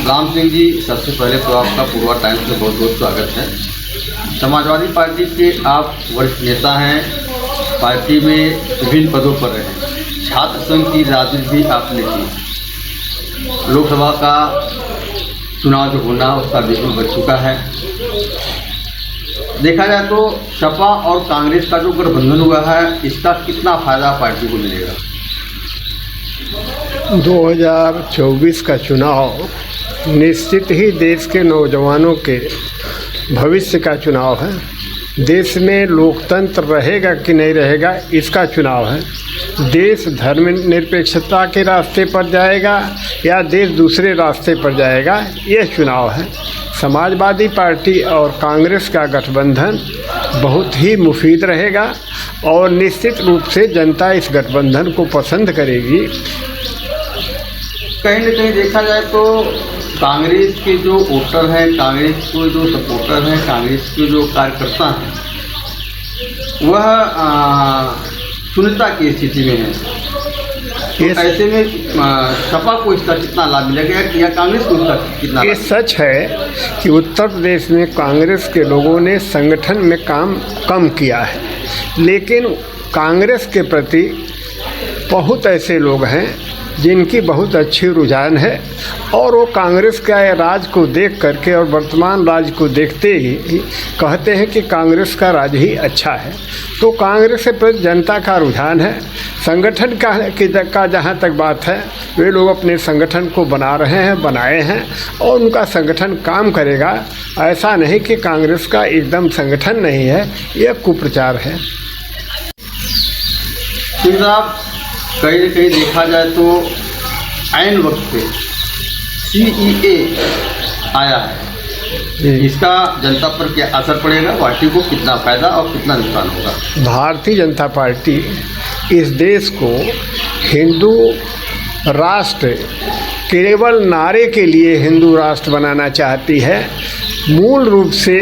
राम सिंह जी, सबसे पहले तो आपका पूर्वा टाइम्स में बहुत बहुत स्वागत है। समाजवादी पार्टी के आप वरिष्ठ नेता हैं, पार्टी में विभिन्न पदों पर रहे, छात्र संघ की राजनीति भी आपने की, लोकसभा का चुनाव जो होना उसका बिल्कुल बच चुका है। देखा जाए तो सपा और कांग्रेस का जो गठबंधन हुआ है, इसका कितना फायदा पार्टी को मिलेगा? 2024 का चुनाव निश्चित ही देश के नौजवानों के भविष्य का चुनाव है। देश में लोकतंत्र रहेगा कि नहीं रहेगा, इसका चुनाव है। देश धर्मनिरपेक्षता के रास्ते पर जाएगा या देश दूसरे रास्ते पर जाएगा, यह चुनाव है। समाजवादी पार्टी और कांग्रेस का गठबंधन बहुत ही मुफीद रहेगा और निश्चित रूप से जनता इस गठबंधन को पसंद करेगी। कहीं न कहीं देखा जाए तो कांग्रेस के जो वोटर हैं, कांग्रेस के जो सपोर्टर हैं, कांग्रेस के जो कार्यकर्ता हैं, वह शून्यता की स्थिति में है। तो ऐसे में सपा को इसका कितना लाभ मिलेगा या कांग्रेस को इसका कितना? ये सच है कि उत्तर प्रदेश में कांग्रेस के लोगों ने संगठन में काम कम किया है, लेकिन कांग्रेस के प्रति बहुत ऐसे लोग हैं जिनकी बहुत अच्छी रुझान है और वो कांग्रेस का राज को देख करके और वर्तमान राज को देखते ही कहते हैं कि कांग्रेस का राज ही अच्छा है। तो कांग्रेस के प्रति जनता का रुझान है। संगठन का जहाँ तक बात है, वे लोग अपने संगठन को बना रहे हैं, बनाए हैं और उनका संगठन काम करेगा। ऐसा नहीं कि कांग्रेस का एकदम संगठन नहीं है, यह कुप्रचार है। कहीं न कहीं देखा जाए तो ऐन वक्त पे CEA आया है, इसका जनता पर क्या असर पड़ेगा? पार्टी को कितना फायदा और कितना नुकसान होगा? भारतीय जनता पार्टी इस देश को हिंदू राष्ट्र केवल नारे के लिए हिंदू राष्ट्र बनाना चाहती है। मूल रूप से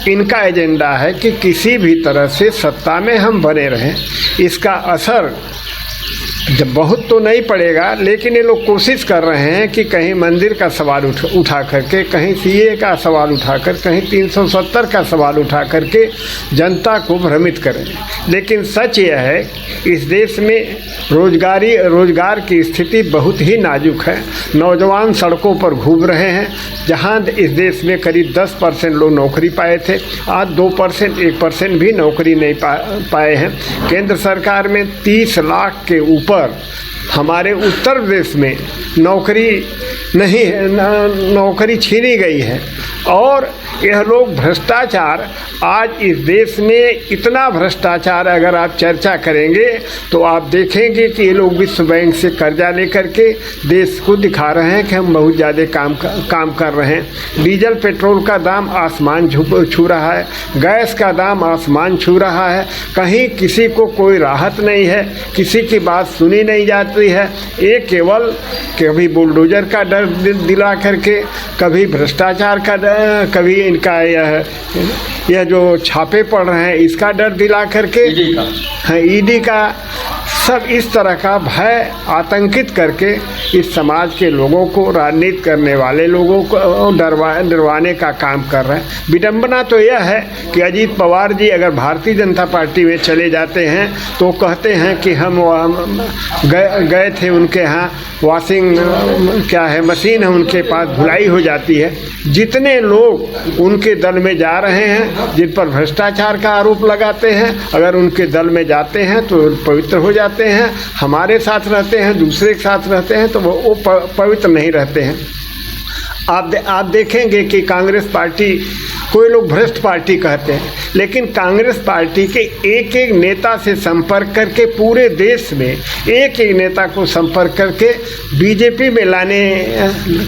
इनका एजेंडा है कि किसी भी तरह से सत्ता में हम बने रहें। इसका असर जब बहुत तो नहीं पड़ेगा, लेकिन ये लोग कोशिश कर रहे हैं कि कहीं मंदिर का सवाल उठा करके, कहीं CA का सवाल उठाकर, कहीं 370 का सवाल उठा करके जनता को भ्रमित करें। लेकिन सच यह है इस देश में रोजगार की स्थिति बहुत ही नाजुक है। नौजवान सड़कों पर घूम रहे हैं। जहां इस देश में करीब 10% लोग नौकरी पाए थे, आज 2%, 1% भी नौकरी नहीं पाए हैं। केंद्र सरकार में 30 लाख के ऊपर हमारे उत्तर प्रदेश में नौकरी नहीं है, नौकरी छीनी गई है। और यह लोग भ्रष्टाचार, आज इस देश में इतना भ्रष्टाचार अगर आप चर्चा करेंगे तो आप देखेंगे कि ये लोग विश्व बैंक से कर्जा लेकर के देश को दिखा रहे हैं कि हम बहुत ज़्यादा काम कर रहे हैं। डीजल पेट्रोल का दाम आसमान छू रहा है, गैस का दाम आसमान छू रहा है। कहीं किसी को कोई राहत नहीं है, किसी की बात सुनी नहीं जाती है। ये केवल कभी बुलडोजर का डर दिला करके, कभी भ्रष्टाचार का डर, कभी इनका यह जो छापे पड़ रहे हैं इसका डर दिला करके, ईडी का सब इस तरह का भय आतंकित करके इस समाज के लोगों को, राजनीति करने वाले लोगों को डरवाने का काम कर रहे हैं। विडंबना तो यह है कि अजीत पवार जी अगर भारतीय जनता पार्टी में चले जाते हैं तो कहते हैं कि हम गए थे उनके यहाँ, वॉशिंग मशीन है उनके पास, धुलाई हो जाती है। जितने लोग उनके दल में जा रहे हैं, जिन पर भ्रष्टाचार का आरोप लगाते हैं, अगर उनके दल में जाते हैं तो पवित्र हो जाते हैं। हमारे साथ रहते हैं, दूसरे के साथ रहते हैं तो वो पवित्र नहीं रहते हैं। आप देखेंगे कि कांग्रेस पार्टी, कोई लोग भ्रष्ट पार्टी कहते हैं, लेकिन कांग्रेस पार्टी के एक एक नेता से संपर्क करके, पूरे देश में एक एक नेता को संपर्क करके बीजेपी में लाने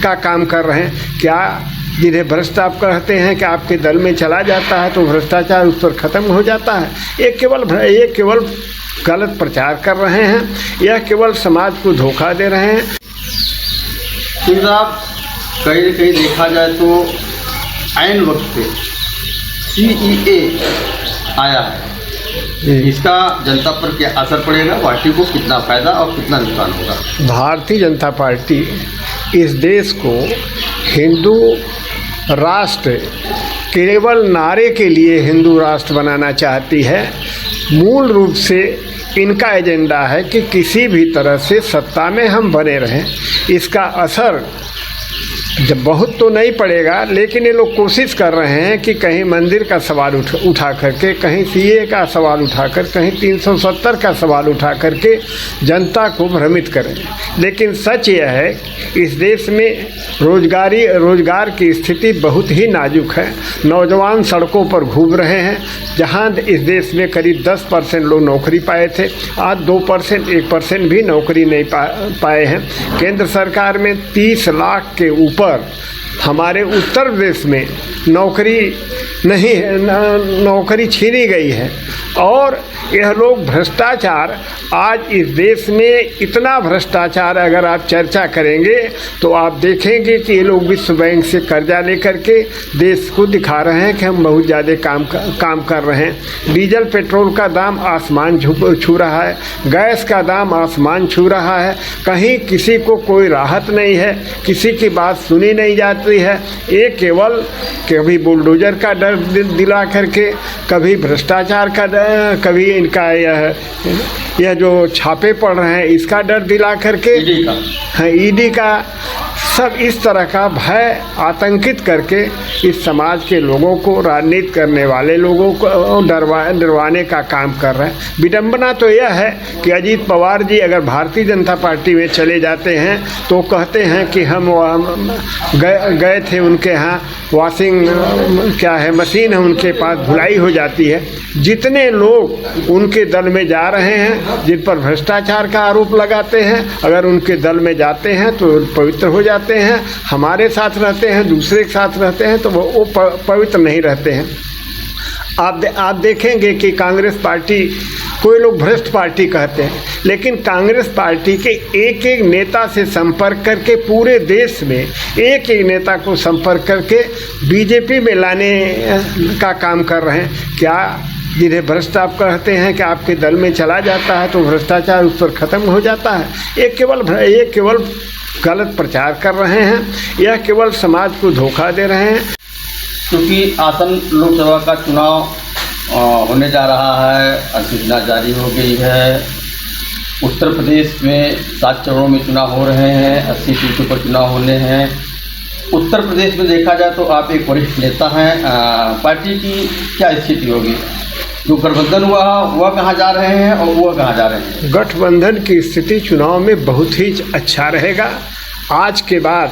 का काम कर रहे हैं। क्या जिन्हें भ्रष्ट आप कहते हैं कि आपके दल में चला जाता है तो भ्रष्टाचार उस पर ख़त्म हो जाता है? ये केवल गलत प्रचार कर रहे हैं, यह केवल समाज को धोखा दे रहे हैं। कहीं न कहीं देखा जाए तो ऐन वक्त पे CEA आया है, इसका जनता पर क्या असर पड़ेगा? पार्टी को कितना फायदा और कितना नुकसान होगा? भारतीय जनता पार्टी इस देश को हिंदू राष्ट्र केवल नारे के लिए हिंदू राष्ट्र बनाना चाहती है। मूल रूप से इनका एजेंडा है कि किसी भी तरह से सत्ता में हम बने रहें। इसका असर जब बहुत तो नहीं पड़ेगा, लेकिन ये लोग कोशिश कर रहे हैं कि कहीं मंदिर का सवाल उठा करके, कहीं सीए का सवाल उठाकर, कहीं 370 का सवाल उठा करके जनता को भ्रमित करें। लेकिन सच यह है इस देश में रोजगार की स्थिति बहुत ही नाजुक है। नौजवान सड़कों पर घूम रहे हैं। जहां इस देश में करीब 10% लोग नौकरी पाए थे, आज 2%, 1% भी नौकरी नहीं पाए हैं। केंद्र सरकार में 30 लाख के ऊपर हमारे उत्तर प्रदेश में नौकरी छीनी गई है। और यह लोग भ्रष्टाचार, आज इस देश में इतना भ्रष्टाचार अगर आप चर्चा करेंगे तो आप देखेंगे कि ये लोग विश्व बैंक से कर्जा लेकर के देश को दिखा रहे हैं कि हम बहुत ज़्यादा काम कर रहे हैं। डीजल पेट्रोल का दाम आसमान छू रहा है, गैस का दाम आसमान छू रहा है। कहीं किसी को कोई राहत नहीं है, किसी की बात सुनी नहीं जाती है। ये केवल कभी बुलडोजर का डर दिला करके, कभी भ्रष्टाचार का डर, कभी इनका यह जो छापे पड़ रहे हैं इसका डर दिला करके, ईडी का सब इस तरह का भय आतंकित करके इस समाज के लोगों को, राजनीति करने वाले लोगों को डरवाने का काम कर रहे हैं। विडंबना तो यह है कि अजीत पवार जी अगर भारतीय जनता पार्टी में चले जाते हैं तो कहते हैं कि हम गए थे उनके यहाँ, वॉशिंग मशीन है उनके पास, धुलाई हो जाती है। जितने लोग उनके दल में जा रहे हैं, जिन पर भ्रष्टाचार का आरोप लगाते हैं, अगर उनके दल में जाते हैं तो पवित्र हो जाते हैं। हमारे साथ रहते हैं, दूसरे के साथ रहते हैं तो वो पवित्र नहीं रहते हैं। आप देखेंगे कि कांग्रेस पार्टी, कोई लोग भ्रष्ट पार्टी कहते हैं, लेकिन कांग्रेस पार्टी के एक एक नेता से संपर्क करके, पूरे देश में एक एक नेता को संपर्क करके बीजेपी में लाने का काम कर रहे हैं। क्या जिन्हें भ्रष्ट आप कहते हैं कि आपके दल में चला जाता है तो भ्रष्टाचार उस पर ख़त्म हो जाता है? ये केवल गलत प्रचार कर रहे हैं, यह केवल समाज को धोखा दे रहे हैं। क्योंकि आसन लोकसभा का चुनाव होने जा रहा है, अधिसूचना जारी हो गई है। उत्तर प्रदेश में 7 चरणों में चुनाव हो रहे हैं, 80 सीटों पर चुनाव होने हैं। उत्तर प्रदेश में देखा जाए तो आप एक वरिष्ठ नेता हैं, पार्टी की क्या स्थिति होगी? जो गठबंधन हुआ वह कहाँ जा रहे हैं और वह कहाँ जा रहे हैं? गठबंधन की स्थिति चुनाव में बहुत ही अच्छा रहेगा। आज के बाद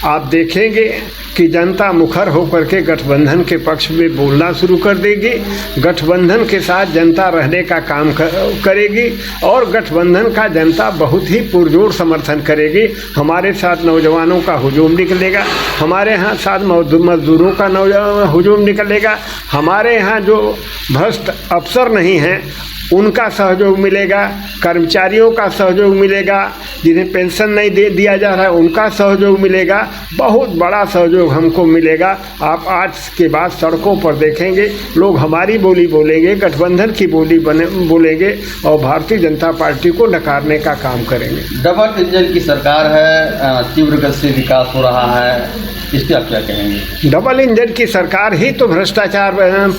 आप देखेंगे कि जनता मुखर होकर के गठबंधन के पक्ष में बोलना शुरू कर देगी। गठबंधन के साथ जनता रहने का काम करेगी और गठबंधन का जनता बहुत ही पुरजोर समर्थन करेगी। हमारे साथ नौजवानों का हुजूम निकलेगा, हमारे यहाँ साथ मजदूरों का हुजूम निकलेगा, हमारे यहाँ जो भ्रष्ट अफसर नहीं हैं उनका सहयोग मिलेगा, कर्मचारियों का सहयोग मिलेगा, जिन्हें पेंशन नहीं दिया जा रहा है उनका सहयोग मिलेगा, बहुत बड़ा सहयोग हमको मिलेगा। आप आज के बाद सड़कों पर देखेंगे लोग हमारी बोली बोलेंगे, गठबंधन की बोली बोलेंगे और भारतीय जनता पार्टी को नकारने का काम करेंगे। डबल इंजन की सरकार है, तीव्र गति से विकास हो रहा है, इस पर आप क्या कहेंगे? डबल इंजन की सरकार ही तो भ्रष्टाचार,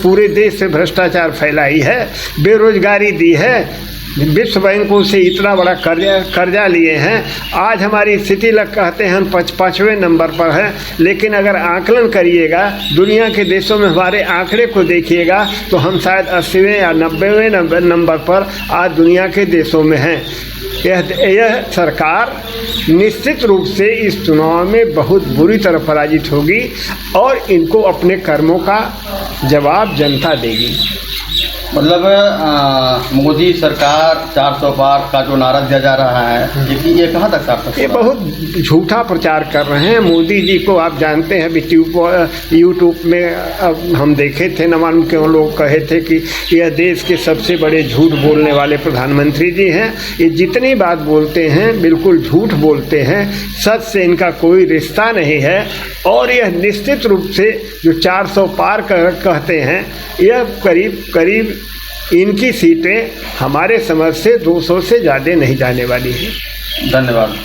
पूरे देश से भ्रष्टाचार फैलाई है, बेरोजगारी दी है, विश्व बैंकों से इतना बड़ा कर्जा लिए हैं। आज हमारी स्थिति कहते हैं हम 5वें नंबर पर हैं, लेकिन अगर आकलन करिएगा दुनिया के देशों में हमारे आंकड़े को देखिएगा तो हम शायद 80वें या 90वें नंबर पर आज दुनिया के देशों में हैं। यह सरकार निश्चित रूप से इस चुनाव में बहुत बुरी तरह पराजित होगी और इनको अपने कर्मों का जवाब जनता देगी। मतलब मोदी सरकार 400 पार का जो नारा दिया जा रहा है, ये कहाँ तक सार्थक? ये बहुत झूठा प्रचार कर रहे हैं। मोदी जी को आप जानते हैं, यूट्यूब में हम देखे थे, न मालूम क्यों लोग कहे थे कि यह देश के सबसे बड़े झूठ बोलने वाले प्रधानमंत्री जी हैं। ये जितनी बात बोलते हैं बिल्कुल झूठ बोलते हैं, सच से इनका कोई रिश्ता नहीं है। और यह निश्चित रूप से जो 400 पार कहते हैं, यह करीब इनकी सीटें हमारे समझ से 200 से ज़्यादा नहीं जाने वाली हैं। धन्यवाद।